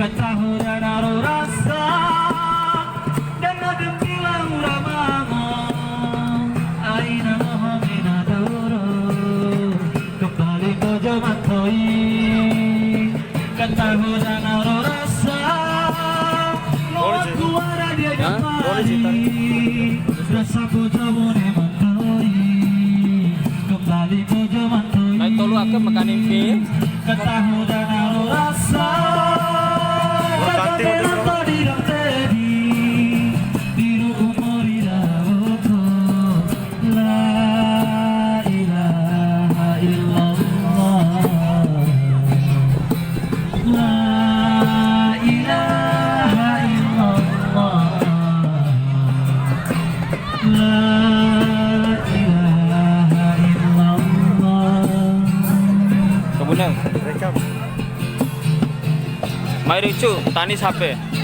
Ketahuan aro rasa dan ada bilang ramang aina mohonina doro kembali ke zaman toi. Ketahuan aro rasa lawan kuara dia kembali rasa bujamune mantoi kembali ke zaman toi. Naik tolu aku mekanik film. Ketahuan aro rasa Kemudian Mai Ricu, Tani Sape.